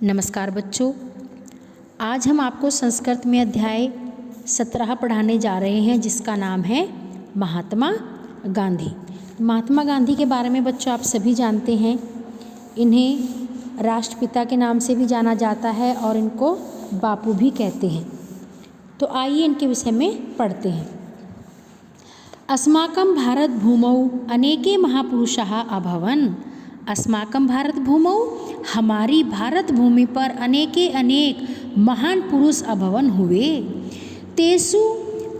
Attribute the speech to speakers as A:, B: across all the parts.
A: नमस्कार बच्चों, आज हम आपको संस्कृत में अध्याय 17 पढ़ाने जा रहे हैं जिसका नाम है महात्मा गांधी। महात्मा गांधी के बारे में बच्चों आप सभी जानते हैं। इन्हें राष्ट्रपिता के नाम से भी जाना जाता है और इनको बापू भी कहते हैं। तो आइए इनके विषय में पढ़ते हैं। अस्माकं भारत भूमौ अनेके महापुरुषाः अभवन्। अस्माकं भारत भूमौ, हमारी भारत भूमि पर अनेके अनेक महान पुरुष अभवन हुए। तेषु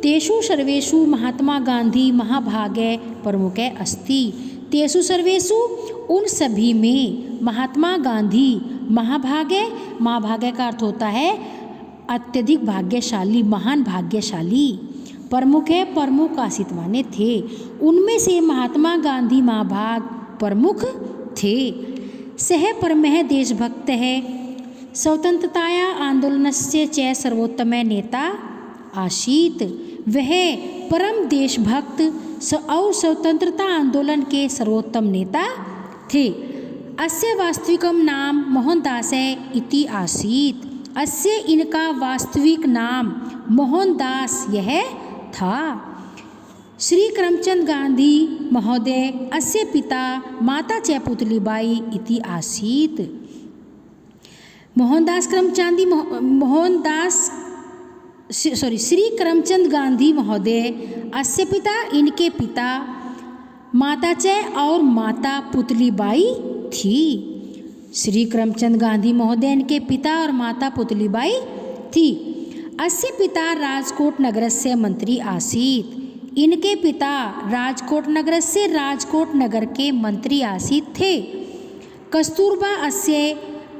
A: तेषु सर्वेषु महात्मा गांधी महाभागे प्रमुखे अस्ति। तेषु सर्वेषु, उन सभी में महात्मा गांधी महाभागे, महाभागे का अर्थ होता है अत्यधिक भाग्यशाली, महान भाग्यशाली। प्रमुख है, प्रमुख आसित माने थे। उनमें से महात्मा गांधी महाभाग प्रमुख थे। सह परमः देशभक्त है, स्वतंत्रताया आंदोलनस्य च सर्वोत्तम नेता आसीत। वह परम देशभक्त और स्वतंत्रता आंदोलन के सर्वोत्तम नेता थे। अस्य वास्तविकं नाम मोहनदास इति आसीत। अस्य, इनका वास्तविक नाम मोहनदास यह था। श्री करमचंद गांधी महोदय अस्य पिता माता च पुतलीबाई इति आसीत। श्री करमचंद गांधी महोदय अस्य पिता, इनके पिता माता च और माता पुतलीबाई थी। श्री करमचंद गांधी महोदय इनके पिता और माता पुतलीबाई थी। अस्य पिता राजकोट नगरस्य मंत्री आसीत। इनके पिता राजकोट नगर से राजकोट नगर के मंत्री आसीत थे। कस्तूरबा अस्य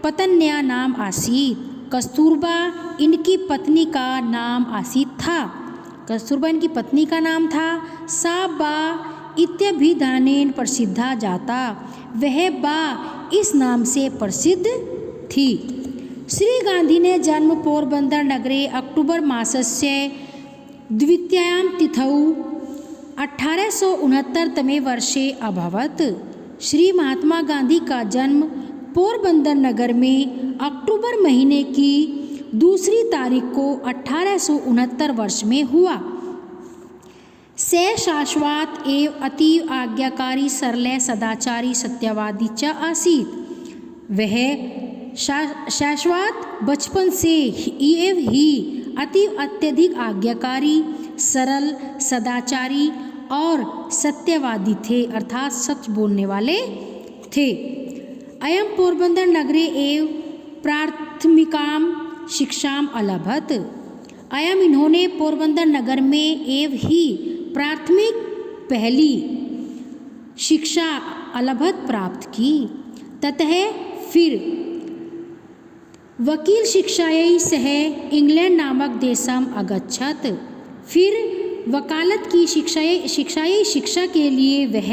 A: पत्न्या नाम आसीत। कस्तूरबा इनकी पत्नी का नाम आसीत था। कस्तूरबा इनकी पत्नी का नाम था। सा बा इत्यभिधानेन प्रसिद्धा जाता। वह बा इस नाम से प्रसिद्ध थी। श्री गांधी ने जन्म पोरबंदर नगरे अक्टूबर मासस्य द्वितीयां तिथौ 1869 वर्षे अभवत्। श्री महात्मा गांधी का जन्म पोरबंदर नगर में अक्टूबर महीने की दूसरी तारीख को 1869 वर्ष में हुआ। से शाश्वत एवं अतीव आज्ञाकारी, सरल, सदाचारी, सत्यवादी च आसीत। वह शाश्वत बचपन से ही अतीव अत्यधिक आज्ञाकारी, सरल, सदाचारी और सत्यवादी थे, अर्थात सच बोलने वाले थे। अयम पोरबंदर नगरे एव प्राथमिकाम शिक्षाम अलभत। अयम, इन्होंने पोरबंदर नगर में एव ही प्राथमिक पहली शिक्षा अलभत प्राप्त की। ततः फिर वकील शिक्षायै सह इंग्लैंड नामक देशम अगच्छत। फिर वकालत की शिक्षा के लिए वह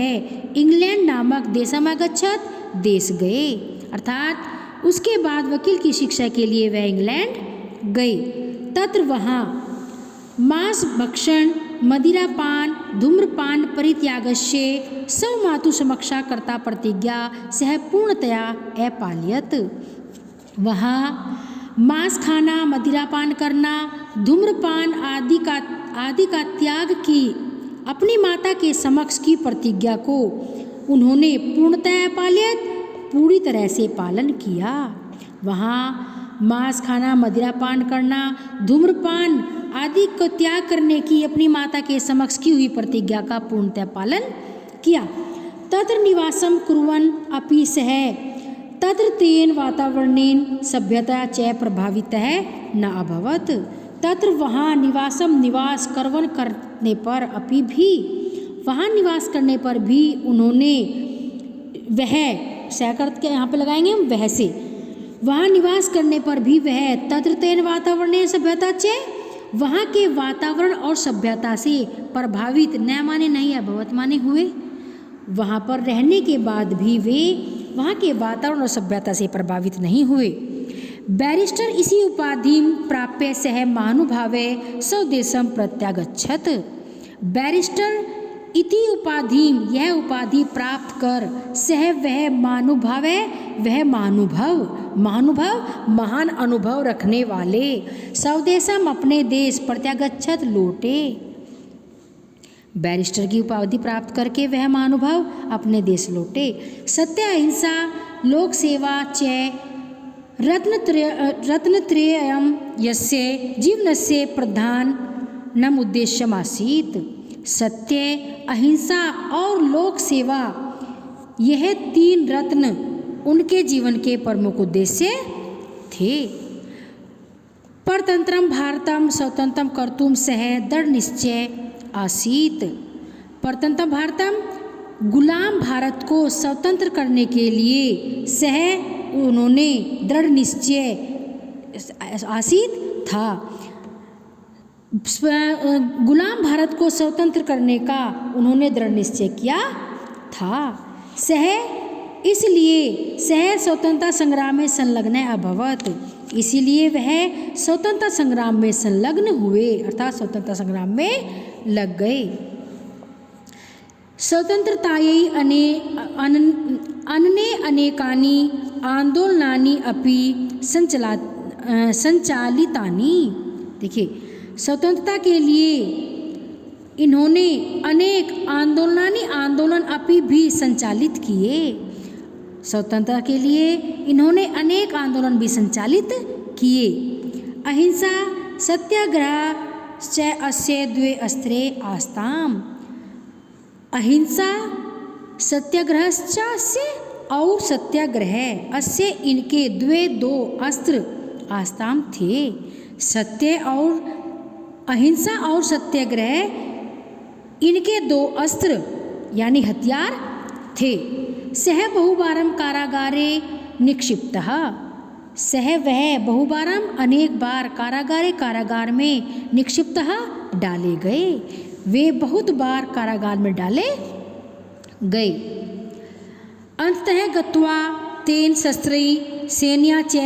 A: इंग्लैंड नामक देशम अगच्छत, देश गए। अर्थात उसके बाद वकील की शिक्षा के लिए वह इंग्लैंड गए। तत्र वहाँ मांस भक्षण, मदिरापान, धूम्रपान परित्यागस्य सौ मातु समक्षा कर्ता प्रतिज्ञा सह पूर्णतया अपाल्यत। वहाँ मांस खाना, मदिरापान करना, धूम्रपान आदि का त्याग की अपनी माता के समक्ष की प्रतिज्ञा को उन्होंने पूर्णतः पालियत, पूरी तरह से पालन किया। वहाँ मांस खाना, मदिरापान करना, धूम्रपान आदि को त्याग करने की अपनी माता के समक्ष की हुई प्रतिज्ञा का पूर्णतः पालन किया। तत्र निवासम कुर्वन् अपि सः तत्र तेन वातावरणेन सभ्यता च प्रभावितः न अभवत्। तत्र वहाँ निवास करने पर अभी भी, वहाँ निवास करने पर भी उन्होंने वह सैकर्त के यहाँ पे लगाएंगे हम वह से, वहाँ निवास करने पर भी वह तत्र तेन वातावरणेन सभ्यता च, वहाँ के वातावरण और सभ्यता से प्रभावित, न माने नहीं अभवत माने हुए। वहाँ पर रहने के बाद भी वे वहाँ के वातावरण और सभ्यता से प्रभावित नहीं हुए। बैरिस्टर इसी उपाधि प्राप्य सह महानुभावे स्वदेशम प्रत्यागच्छत। बैरिस्टर इति उपाधिम यह उपाधि प्राप्त कर सह वह महानुभव महान अनुभव रखने वाले स्वदेशम अपने देश प्रत्यागच्छत लौटे। बैरिस्टर की उपाधि प्राप्त करके वह महानुभव अपने देश लौटे। सत्य अहिंसा लोक सेवा च रत्नत्रयम् यस्य जीवनस्य प्रधानम उद्देश्यम आसीत्। सत्य अहिंसा और लोक सेवा यह 3 रत्न उनके जीवन के प्रमुख उद्देश्य थे। परतंत्रम भारतम स्वतंत्रम कर्तुम सह दृढ़ निश्चय आसीत। परतंत्र भारतम गुलाम भारत को स्वतंत्र करने के लिए सह उन्होंने दृढ़ निश्चय आसीत था। गुलाम भारत को स्वतंत्र करने का उन्होंने दृढ़ निश्चय किया था। इसलिए सह स्वतंत्रता संग्राम में संलग्न अभवत, इसीलिए वह स्वतंत्रता संग्राम में संलग्न हुए अर्थात स्वतंत्रता संग्राम में लग गए। स्वतंत्रतायै अन्ये अनेकानि आंदोलनानि अपि संचालितानि। देखिए, स्वतंत्रता के लिए इन्होंने अनेक आंदोलन अपि भी संचालित किए। स्वतंत्रता के लिए इन्होंने अनेक आंदोलन भी संचालित किए। अहिंसा सत्याग्रह च अस्य 2 अस्त्रे आस्ताम। अहिंसा सत्याग्रहस्य और सत्याग्रह अस्य इनके 2 अस्त्र आस्ताम थे। सत्य और अहिंसा और सत्याग्रह इनके 2 अस्त्र यानी हथियार थे। सह बहुबारम कारागारे निक्षिप्तः। सह वह बहुबारम अनेक बार कारागार में निक्षिप्तः डाले गए। वे बहुत बार कारागार में डाले गए। अंततः गत्वा तेन शस्त्रै सेनया च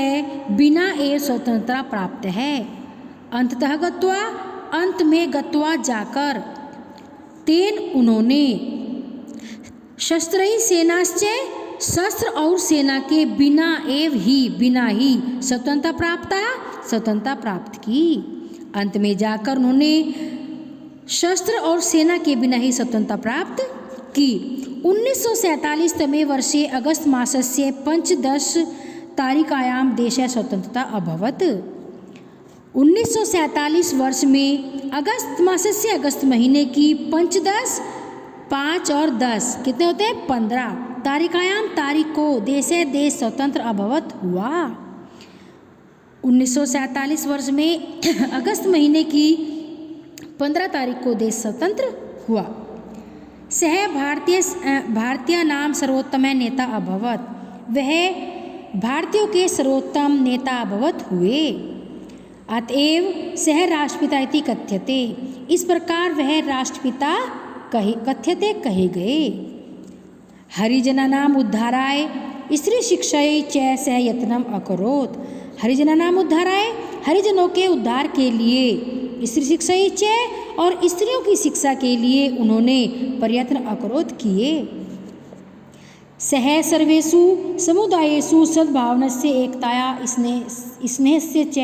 A: बिना एव स्वतंत्रता प्राप्त है। अंततः गत्वा अंत में गत्वा जाकर तेन उन्होंने शस्त्रै सेनाश्च शस्त्र और सेना के बिना ही स्वतंत्रता प्राप्त की। अंत में जाकर उन्होंने शस्त्र और सेना के बिना ही स्वतंत्रता प्राप्त की। 1947 तमे वर्षे अगस्त मासस्य 15 तारिकायां देशे स्वतंत्रता अभवत्। 1947 वर्ष में अगस्त महीने की 5 और 10 कितने होते हैं 15 तारीख को देश स्वतंत्र अभवत हुआ। 1947 वर्ष में अगस्त महीने की 15 तारीख को देश स्वतंत्र हुआ। सह भारतीय नाम सर्वोत्तम नेता अभवत। वह भारतीयों के सर्वोत्तम नेता अभवत हुए। अतएव सह राष्ट्रपिता इति कथ्यते। इस प्रकार वह राष्ट्रपिता कथ्यते कहे गए। हरिजनानाम उद्धाराय स्त्री शिक्षायै च सह यत्नम अकरोत्। हरिजनानाम उद्धाराय हरिजनों के उद्धार के लिए स्त्री शिक्षायै च और स्त्रियों की शिक्षा के लिए उन्होंने प्रयत्न अकरोत् किए। सह सर्वेषु समुदायेषु सद्भावनस्य एकताया स्नेहस्य च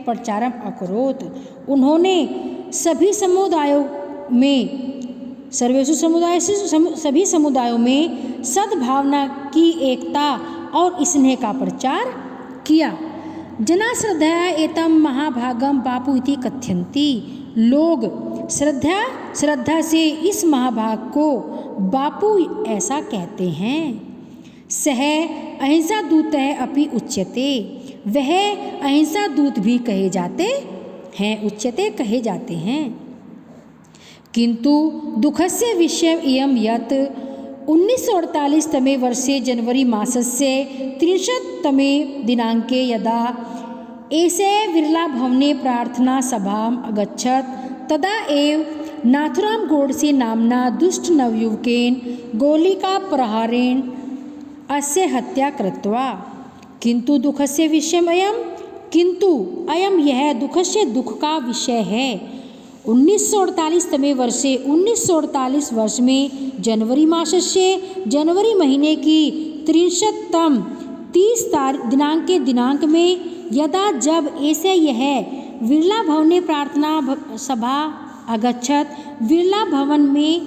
A: प्रचारम अकरोत्। उन्होंने सभी समुदायों में सद्भावना की एकता और स्नेह का प्रचार किया। जना श्रद्धया एतम महाभागम बापू इति कथ्यन्ति। लोग श्रद्धा से इस महाभाग को बापू ऐसा कहते हैं। सह अहिंसा दूतः अपि उच्यते। वह अहिंसा दूत भी कहे जाते हैं। किंतु दुःखस्य विषयम् इयं यत् 1948 तमे वर्षे जनवरी मासस्य 30 तमे दिनाङ्के यदा एषः विरला भवने प्रार्थना सभाम् अगच्छत् तदा एव नाथुराम गोडसे नाम्ना दुष्ट नवयुवकेन गोलिकाप्रहारेण अस्य हत्या कृत्वा। किंतु दुःखस्य विषयम् अयम्, किंतु अयम यह दुःख का विषय है। 1948 तमे वर्षे 1948 वर्ष में जनवरी मासस्य जनवरी महीने की 30 दिनांक में यदा जब ऐसे यह बिरला भवने प्रार्थना सभा अगच्छत बिरला भवन में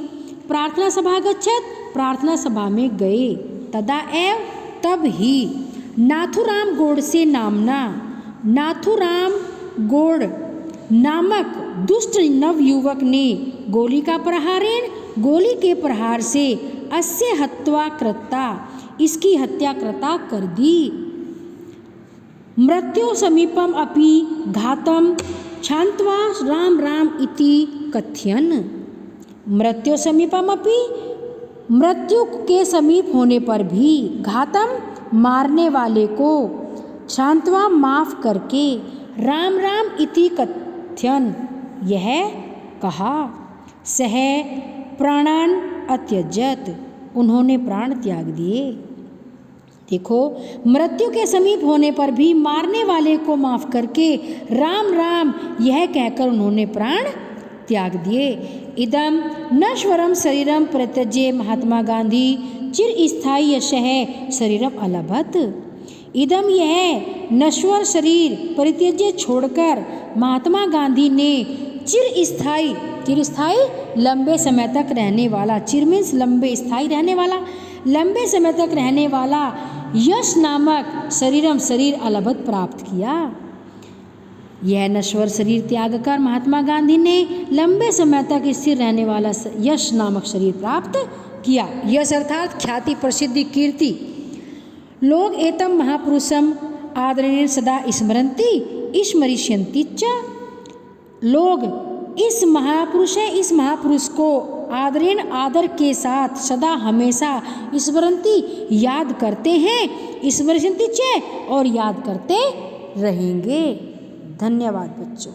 A: प्रार्थना सभा अगच्छत प्रार्थना सभा में गए तदा एव तब ही नाथुराम गोडसे नामना नाथुराम गोड नामक दुष्ट नवयुवक ने गोली के प्रहार से अस्य हत्वा कृता इसकी हत्या कृता कर दी। मृत्यु समीपम अपि घातम क्षान्त्वा राम राम इति कथयन। मृत्यु समीपम अपि मृत्यु के समीप होने पर भी घातम मारने वाले को क्षान्त्वा माफ करके राम राम इति कथयन यह कहा सह प्राणान अत्यजत उन्होंने प्राण त्याग दिए। देखो, मृत्यु के समीप होने पर भी मारने वाले को माफ करके राम राम यह कहकर उन्होंने प्राण त्याग दिए। इदम नश्वरम शरीरम परित्यज्य महात्मा गांधी चिरस्थायी यशः शरीरम अलभत। इदम यह नश्वर शरीर परित्यज्य छोड़कर महात्मा गांधी ने चिरस्थायी लंबे समय तक रहने वाला, चिर मीन्स लंबे, स्थायी रहने वाला, लंबे समय तक रहने वाला यश नामक शरीर अलभत प्राप्त किया। यह नश्वर शरीर त्याग कर महात्मा गांधी ने लंबे समय तक स्थिर रहने वाला यश नामक शरीर प्राप्त किया। यश अर्थात ख्याति, प्रसिद्धि, कीर्ति। लोग एतम महापुरुषम आदरणेन सदा स्मरन्ति स्मरिष्यन्ति च। लोग इस महापुरुष को आदर के साथ सदा हमेशा स्मरन्ति याद करते हैं, स्मरिष्यन्ति च और याद करते रहेंगे। धन्यवाद बच्चों।